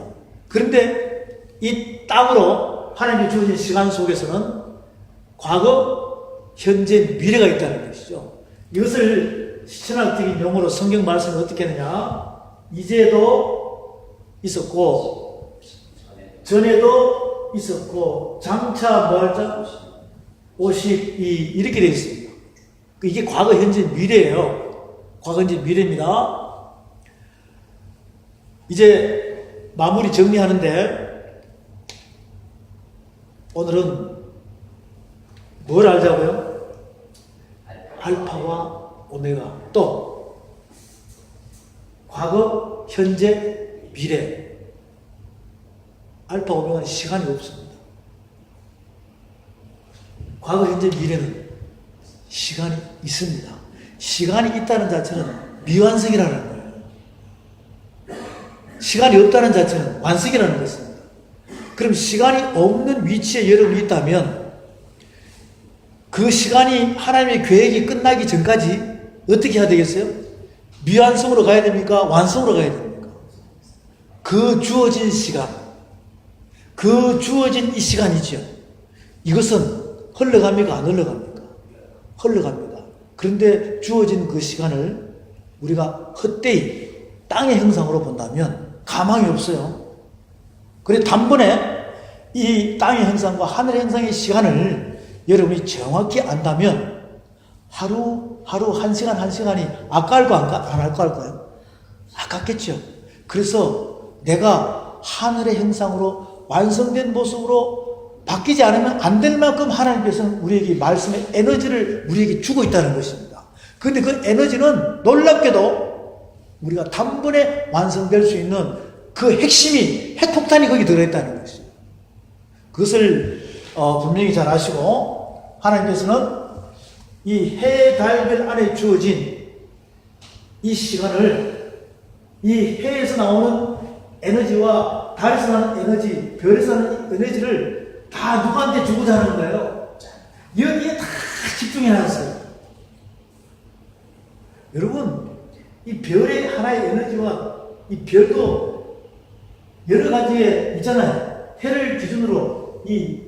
그런데 이 땅으로 하나님이 주어진 시간 속에서는 과거, 현재, 미래가 있다는 것이죠. 이것을 신학적인 용어로 성경 말씀을 어떻게 했느냐? 이제도 있었고, 전에도 있었고, 장차 뭐하자? 52 이렇게 되어 있습니다. 이게 과거, 현재, 미래예요. 과거, 현재, 미래입니다. 이제 마무리 정리하는데 오늘은 뭘 알자고요? 알파와 오메가, 또 과거, 현재, 미래. 알파, 오메가는 시간이 없습니다. 과거, 현재, 미래는 시간이 있습니다. 시간이 있다는 자체는 미완성이라는 거예요. 시간이 없다는 자체는 완성이라는 것입니다. 그럼 시간이 없는 위치에 여러분이 있다면 그 시간이 하나님의 계획이 끝나기 전까지 어떻게 해야 되겠어요? 미완성으로 가야 됩니까? 완성으로 가야 됩니까? 그 주어진 시간, 그 주어진 이 시간이죠. 이것은 흘러갑니까? 안 흘러갑니까? 흘러갑니다. 그런데 주어진 그 시간을 우리가 헛되이 땅의 형상으로 본다면 가망이 없어요. 그래 단번에 이 땅의 형상과 하늘의 형상의 시간을 여러분이 정확히 안다면 하루 한 시간 한 시간이 아까울까 안 아까울까요? 아깝겠죠. 그래서 내가 하늘의 형상으로 완성된 모습으로 바뀌지 않으면 안 될 만큼 하나님께서는 우리에게 말씀의 에너지를 우리에게 주고 있다는 것입니다. 그런데 그 에너지는 놀랍게도 우리가 단번에 완성될 수 있는 그 핵심이, 핵폭탄이 거기 들어있다는 것이죠. 그것을 분명히 잘 아시고 하나님께서는 이 해, 달, 별 안에 주어진 이 시간을 이 해에서 나오는 에너지와 달에서 나오는 에너지, 별에서 나오는 에너지를 다 누구한테 주고자 하는 거예요? 여기에 다 집중해 놨어요. 여러분, 이 별의 하나의 에너지와 이 별도 여러 가지에 있잖아요. 해를 기준으로 이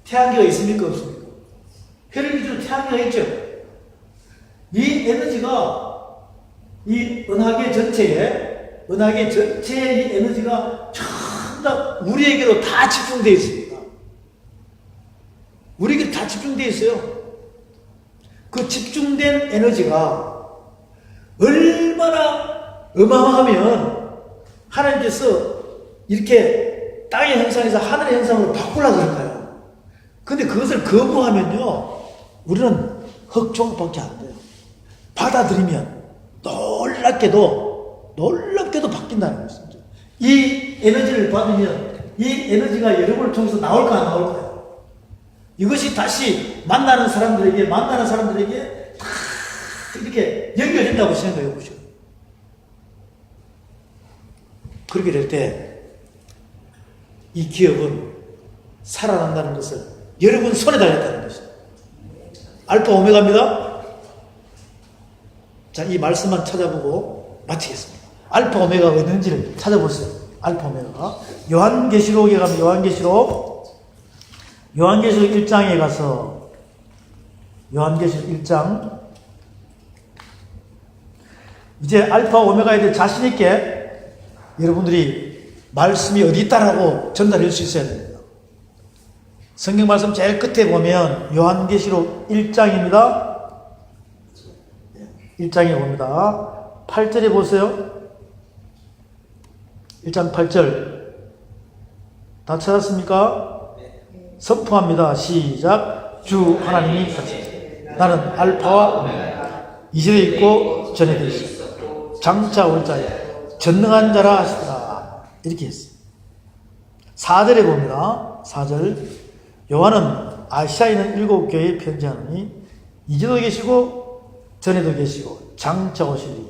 태양계가 있습니까? 없습니까? 해를 기준으로 태양계가 있죠. 이 에너지가 이 은하계 전체에 이 에너지가 전부 다 우리에게로 다 집중되어 있습니다. 우리에게 다 집중되어 있어요. 그 집중된 에너지가 얼마나 어마어마하면 하나님께서 이렇게 땅의 형상에서 하늘의 형상으로 바꾸려고 그럴까요? 근데 그것을 거부하면요, 우리는 흑종밖에 안 돼요. 받아들이면 놀랍게도 바뀐다는 것입니다. 이 에너지를 받으면 이 에너지가 여러분을 통해서 나올까 안 나올까요? 이것이 다시 만나는 사람들에게 다 이렇게 연결된다고 생각해 보시죠. 그렇게 될 때 이 기업은 살아난다는 것을 여러분 손에 달렸다는 것입니다. 알파 오메가입니다. 자, 이 말씀만 찾아보고 마치겠습니다. 알파 오메가가 있는지를 찾아보세요. 알파 오메가가 요한계시록에 가면 요한계시록 1장에 가서 요한계시록 1장 이제 알파 오메가에 대해 자신 있게 여러분들이 말씀이 어디 있다라고 전달할 수 있어야 됩니다. 성경 말씀 제일 끝에 보면 요한계시록 1장입니다. 1장에 봅니다. 8절에 보세요. 1장 8절 다 찾았습니까? 선포합니다. 시작. 주 하나님이 같이 나는 알파와 오메가 이전에 있고 전에도 있고 장차 올 자에 전능한 자라 하시더라. 이렇게 했어요. 4절에 봅니다. 4절 요한은 아시아에 있는 7교회에 편지하노니 이제도 계시고 전에도 계시고 장차 오시리.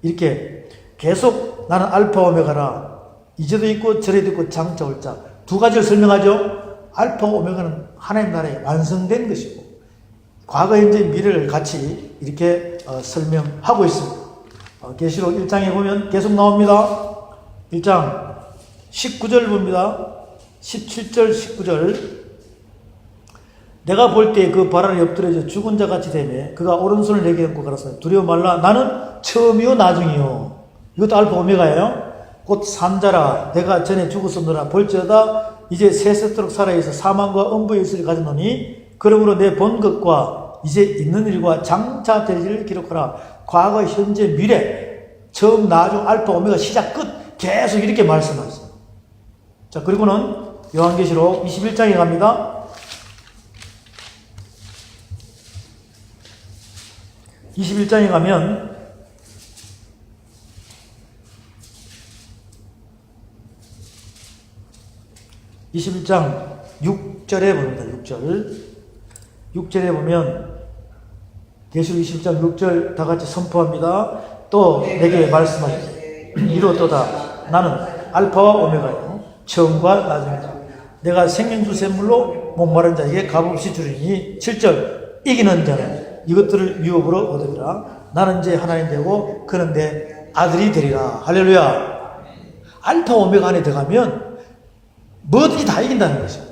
이렇게 계속 나는 알파 오메가라. 이제도 있고 전에도 있고 장차 올 자. 두 가지를 설명하죠. 알파 오메가는 하나님 나라에 완성된 것이고 과거 현재 미래를 같이 이렇게 설명하고 있습니다. 계시록 1장에 보면 계속 나옵니다. 1장 19절 봅니다. 17절 19절 내가 볼 때 그 발 안에 엎드려져 죽은 자 같이 되매 그가 오른손을 내게 얹고 가라사대 두려워 말라 나는 처음이요 나중이요. 이것도 알파 오메가예요. 곧 산자라 내가 전에 죽었었노라 볼지어다 이제 세세토록 살아있어 사망과 음부의 일을 가졌노니 그러므로 내 본 것과 이제 있는 일과 장차 될 일을 기록하라. 과거 현재 미래 처음 나중 알파 오메가 시작 끝 계속 이렇게 말씀하세요. 자 그리고는 요한계시록 21장에 갑니다. 21장에 가면 21장 6절에 봅니다. 6절에 보면 계시록 21장 6절 다 같이 선포합니다. 또 내게 말씀하시되 이로도다 나는 알파와 오메가요 처음과 나중이다. 내가 생명수 샘물로 목마른 자에게 값없이 주리니 7절 이기는 자는 이것들을 유업으로 얻으리라. 나는 이제 하나님 되고 그는 내 아들이 되리라. 할렐루야. 알파 오메가 안에 들어가면 뭐든지 다 이긴다는 것이죠.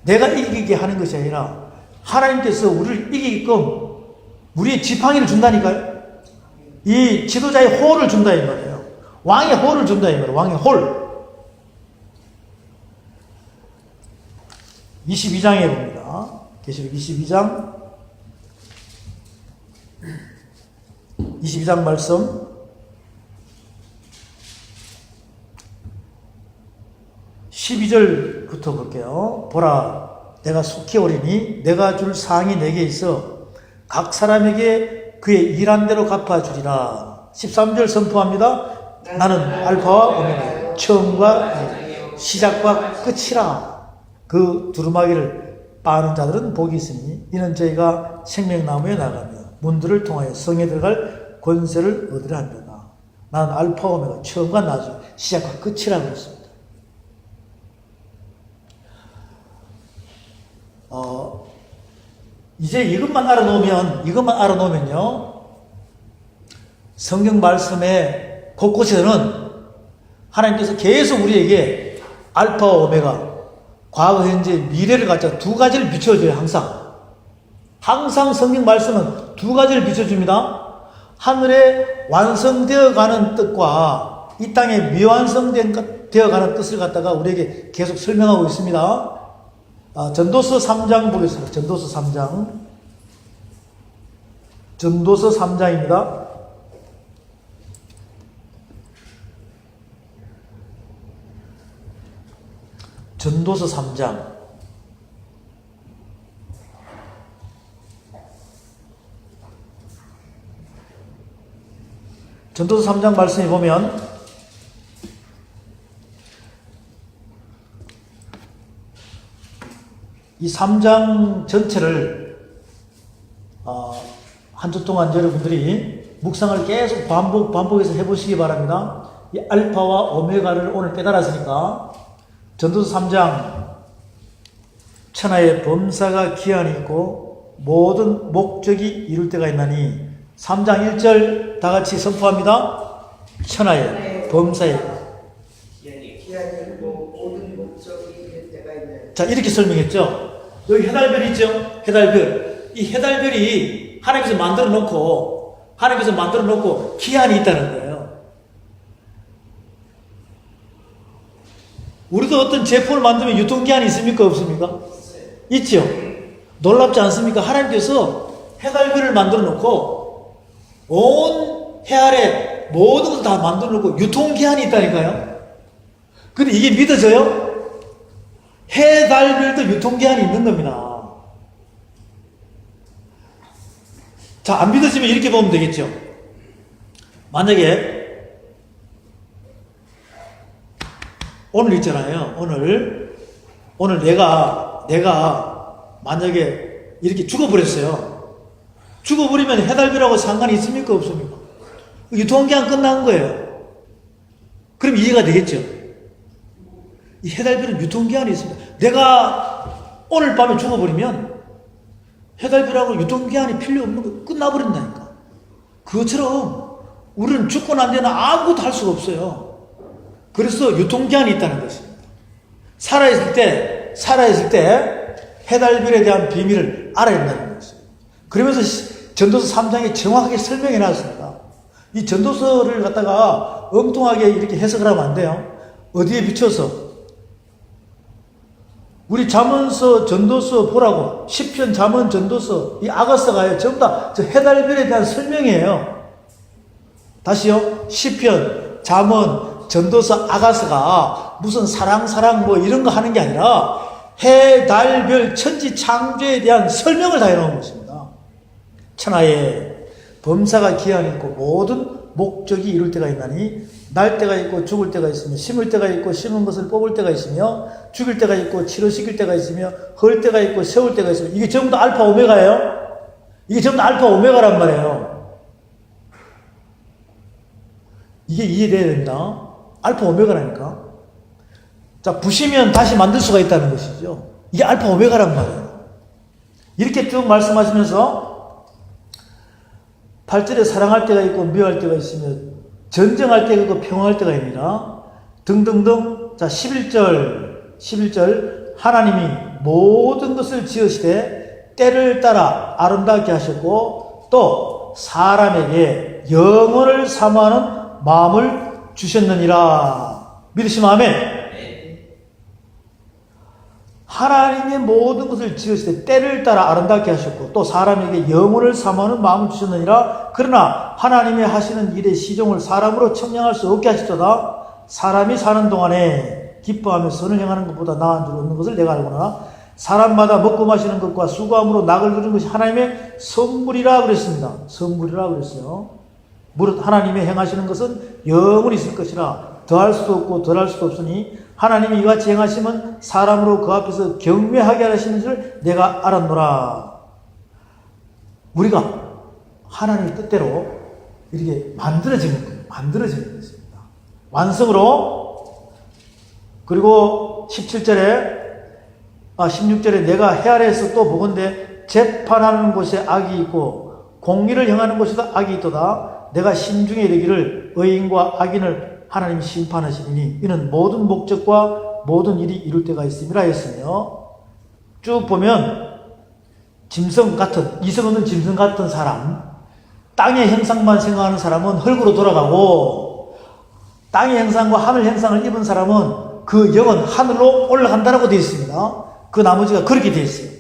내가 이기게 하는 것이 아니라 하나님께서 우리를 이기게끔 우리의 지팡이를 준다니까요. 이 지도자의 홀을 준다 이 말이에요. 왕의 홀을 준다 이 말이에요. 왕의 홀. 22장에 봅니다. 계시록 22장 말씀 12절부터 볼게요. 보라 내가 속히 오리니 내가 줄 사항이 내게 있어 각 사람에게 그의 일한 대로 갚아주리라. 13절 선포합니다. 나는 알파와 오메가 처음과 시작과 끝이라. 그 두루마기를 빠는 자들은 복이 있으니 이는 저희가 생명나무에 나가며 문들을 통하여 성에 들어갈 권세를 얻으려 합니다. 나는 알파와 오메가 처음과 나중 시작과 끝이라고 했습니다. 이제 이것만 알아놓으면요 성경 말씀의 곳곳에는 하나님께서 계속 우리에게 알파와 오메가 과거 현재 미래를 갖자 두 가지를 비춰줘요. 항상 성경 말씀은 두 가지를 비춰줍니다. 하늘에 완성되어 가는 뜻과 이 땅에 미완성되어 가는 뜻을 갖다가 우리에게 계속 설명하고 있습니다. 전도서 3장 보겠습니다. 전도서 3장입니다. 전도서 3장. 전도서 3장 말씀에 보면 이 3장 전체를 한 주 동안 여러분들이 묵상을 계속 반복해서 해보시기 바랍니다. 이 알파와 오메가를 오늘 깨달았으니까 전도서 3장 천하의 범사가 기한이 있고 모든 목적이 이룰 때가 있나니 3장 1절 다 같이 선포합니다. 천하의 범사에 기한이 있고 모든 목적이 이룰 때가 있나니. 자 이렇게 설명했죠. 여기 해달별이 있죠. 해달별. 이 해달별이 하나님께서 만들어 놓고 기한이 있다는 거예요. 우리도 어떤 제품을 만들면 유통기한이 있습니까? 없습니까? 있죠. 놀랍지 않습니까? 하나님께서 해달별을 만들어 놓고 온 해아래 모든 것을 다 만들어 놓고 유통기한이 있다니까요. 근데 이게 믿어져요? 해달별도 유통기한이 있는 겁니다. 자, 안 믿어지면 이렇게 보면 되겠죠. 만약에 오늘 있잖아요. 오늘 내가 만약에 이렇게 죽어버렸어요. 죽어버리면 해달별하고 상관이 있습니까? 없습니까? 유통기한 끝난 거예요. 그럼 이해가 되겠죠. 이 해달별은 유통기한이 있습니다. 내가 오늘 밤에 죽어버리면 해달별하고 유통기한이 필요 없는 거 끝나버린다니까. 그것처럼 우리는 죽고 난 데는 아무것도 할 수가 없어요. 그래서 유통기한이 있다는 것입니다. 살아있을 때 해달별에 대한 비밀을 알아야 된다는 것이에요. 그러면서 전도서 3장에 정확하게 설명해 놨습니다. 이 전도서를 갖다가 엉뚱하게 이렇게 해석을 하면 안 돼요. 어디에 비춰서? 우리 잠언서, 전도서 보라고. 시편, 잠언, 전도서, 이 아가서가요. 전부 다 저 해달별에 대한 설명이에요. 다시요. 시편, 잠언, 전도서, 아가서가 무슨 사랑 뭐 이런 거 하는 게 아니라 해, 달, 별, 천지, 창조에 대한 설명을 다 해놓은 것입니다. 천하에 범사가 기한이 있고 모든 목적이 이룰 때가 있나니 날 때가 있고 죽을 때가 있으며 심을 때가 있고 심은 것을 뽑을 때가 있으며 죽일 때가 있고 치료시킬 때가 있으며 헐 때가 있고 세울 때가 있으며 이게 전부 다 알파 오메가예요. 이게 전부 다 알파 오메가란 말이에요. 이게 이해돼야 됩니다. 알파 오메가라니까. 자, 부시면 다시 만들 수가 있다는 것이죠. 이게 알파 오메가란 말이에요. 이렇게 쭉 말씀하시면서 8절에 사랑할 때가 있고 미워할 때가 있으며 전쟁할 때가 있고 평화할 때가 있느니라 등등등. 자, 11절 하나님이 모든 것을 지으시되 때를 따라 아름답게 하셨고 또 사람에게 영혼을 사모하는 마음을 주셨느니라. 믿으시면 아멘. 하나님의 모든 것을 지으실 때 때를 따라 아름답게 하셨고 또 사람에게 영혼을 사모하는 마음을 주셨느니라. 그러나 하나님의 하시는 일의 시종을 사람으로 측량할 수 없게 하시도다. 사람이 사는 동안에 기뻐하며 선을 행하는 것보다 나은 줄 없는 것을 내가 알고나 사람마다 먹고 마시는 것과 수고함으로 낙을 누리는 것이 하나님의 선물이라 그랬습니다. 선물이라 그랬어요. 무릇 하나님의 행하시는 것은 영원히 있을 것이라 더할 수도 없고 덜할 수도 없으니 하나님이 이같이 행하시면 사람으로 그 앞에서 경외하게 하시는 줄 내가 알았노라. 우리가 하나님의 뜻대로 이렇게 만들어지는 거예요. 만들어지는 것입니다. 완성으로. 그리고 16절에 내가 해 아래에서 또 보건대 재판하는 곳에 악이 있고 공의를 행하는 곳에도 악이 있도다. 내가 심중에 이르기를 의인과 악인을 하나님이 심판하시리니 이는 모든 목적과 모든 일이 이룰 때가 있음이라 했으며 쭉 보면 짐승 같은 이성 없는 짐승 같은 사람, 땅의 형상만 생각하는 사람은 흙으로 돌아가고 땅의 형상과 하늘 형상을 입은 사람은 그 영은 하늘로 올라간다라고 되어 있습니다. 그 나머지가 그렇게 되어 있어요.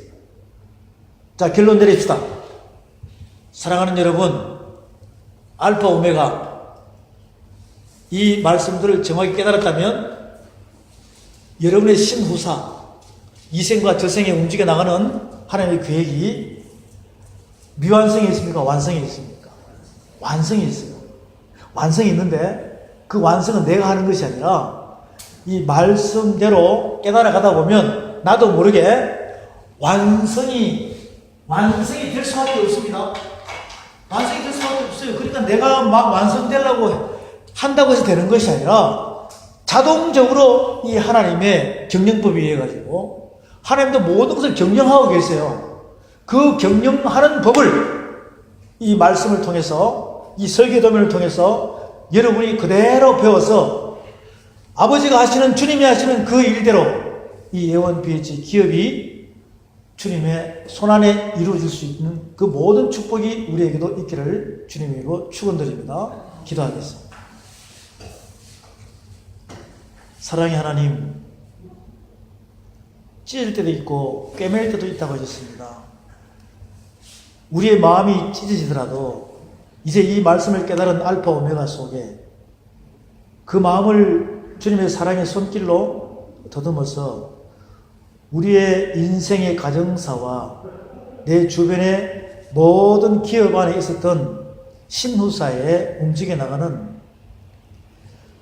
자, 결론 내립시다. 사랑하는 여러분, 알파 오메가 이 말씀들을 정확히 깨달았다면 여러분의 신후사, 이생과 저생에 움직여 나가는 하나님의 계획이 미완성이 있습니까? 완성이 있습니까? 완성이 있어요. 완성이 있는데 그 완성은 내가 하는 것이 아니라 이 말씀대로 깨달아 가다 보면 나도 모르게 완성이 될 수밖에 없습니다. 완성이 될 수밖에 없어요. 그러니까 내가 막 완성되려고 한다고 해서 되는 것이 아니라 자동적으로 이 하나님의 경영법에 의해 가지고 하나님도 모든 것을 경영하고 계세요. 그 경영하는 법을 이 말씀을 통해서 이 설계도면을 통해서 여러분이 그대로 배워서 아버지가 하시는 주님이 하시는 그 일대로 이 예원 BH 기업이 주님의 손안에 이루어질 수 있는 그 모든 축복이 우리에게도 있기를 주님으로 축원드립니다. 기도하겠습니다. 사랑의 하나님, 찢을 때도 있고 꿰맬 때도 있다고 하셨습니다. 우리의 마음이 찢어지더라도 이제 이 말씀을 깨달은 알파 오메가 속에 그 마음을 주님의 사랑의 손길로 더듬어서 우리의 인생의 가정사와 내 주변의 모든 기업 안에 있었던 신후사에 움직여 나가는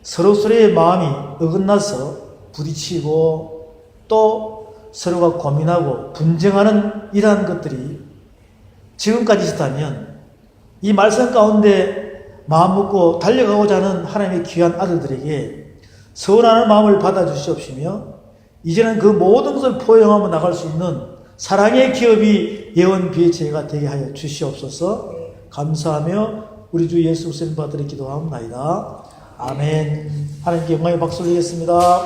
서로서로의 마음이 어긋나서 부딪히고 또 서로가 고민하고 분쟁하는 이러한 것들이 지금까지 있었다면 이 말씀 가운데 마음 먹고 달려가고자 하는 하나님의 귀한 아들들에게 서운하는 마음을 받아주시옵시며 이제는 그 모든 것을 포용하며 나갈 수 있는 사랑의 기업이 예원 BHA가 되게 하여 주시옵소서. 감사하며 우리 주 예수 그리스도의 받들어 기도하옵나이다. 아멘. 하나님께 영광의 박수 드리겠습니다.